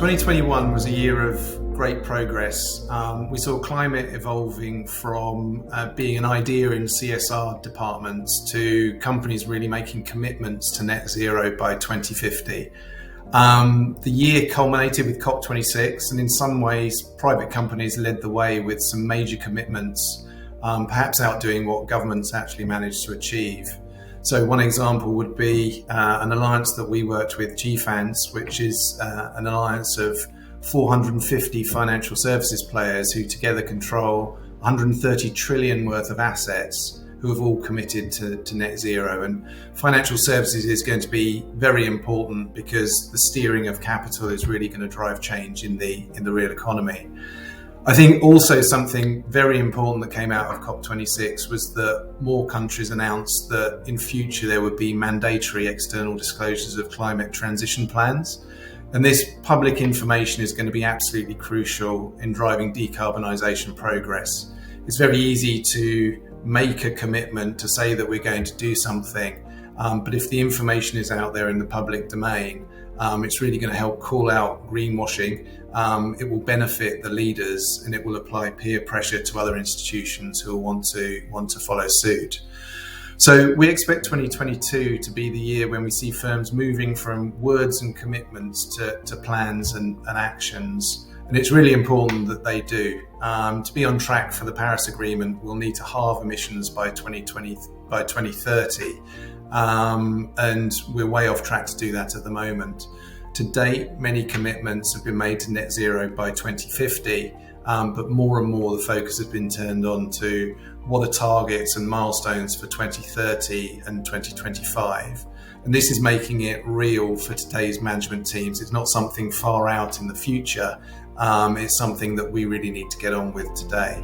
2021 was a year of great progress. We saw climate evolving from being an idea in CSR departments to companies really making commitments to net zero by 2050. The year culminated with COP26, and in some ways, private companies led the way with some major commitments, perhaps outdoing what governments actually managed to achieve. So one example would be an alliance that we worked with, GFANS, which is an alliance of 450 financial services players who together control 130 trillion worth of assets, who have all committed to net zero. And financial services is going to be very important because the steering of capital is really going to drive change in the real economy. I think also something very important that came out of COP26 was that more countries announced that in future there would be mandatory external disclosures of climate transition plans. And this public information is going to be absolutely crucial in driving decarbonisation progress. It's very easy to make a commitment to say that we're going to do something, but if the information is out there in the public domain, it's really going to help call out greenwashing. It will benefit the leaders, and it will apply peer pressure to other institutions who will want to follow suit. So we expect 2022 to be the year when we see firms moving from words and commitments to plans and actions. And it's really important that they do. To be on track for the Paris Agreement, we'll need to halve emissions by 2030. And we're way off track to do that at the moment. To date, many commitments have been made to net zero by 2050, but more and more the focus has been turned on to what are targets and milestones for 2030 and 2025. And this is making it real for today's management teams. It's not something far out in the future. It's something that we really need to get on with today.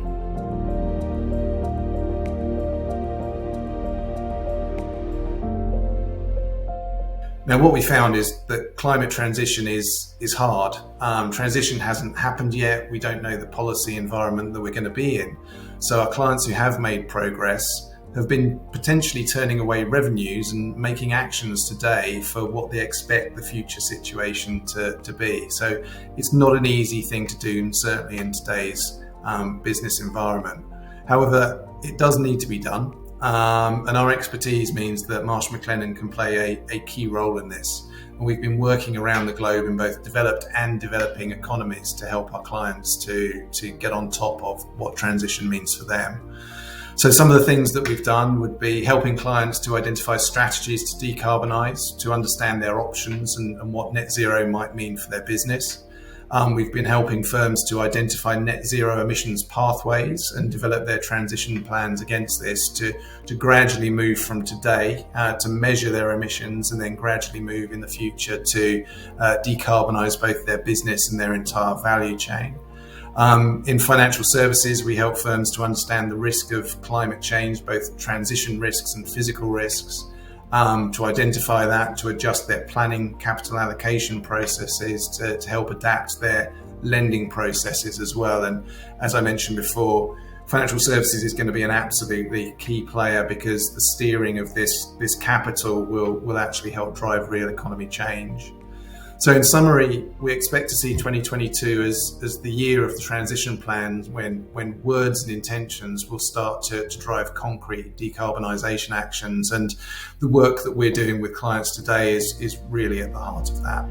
Now, what we found is that climate transition is hard. Transition hasn't happened yet. We don't know the policy environment that we're going to be in. So our clients who have made progress have been potentially turning away revenues and making actions today for what they expect the future situation to be. So it's not an easy thing to do, and certainly in today's business environment. However, it does need to be done. And our expertise means that Marsh McLennan can play a key role in this. And we've been working around the globe in both developed and developing economies to help our clients to get on top of what transition means for them. So some of the things that we've done would be helping clients to identify strategies to decarbonise, to understand their options and what net zero might mean for their business. We've been helping firms to identify net zero emissions pathways and develop their transition plans against this to gradually move from today to measure their emissions and then gradually move in the future to decarbonise both their business and their entire value chain. In financial services, we help firms to understand the risk of climate change, both transition risks and physical risks. To identify that, to adjust their planning, capital allocation processes, to help adapt their lending processes as well. And as I mentioned before, financial services is going to be an absolutely key player because the steering of this capital will actually help drive real economy change. So in summary, we expect to see 2022 as the year of the transition plans when words and intentions will start to drive concrete decarbonisation actions. And the work that we're doing with clients today is really at the heart of that.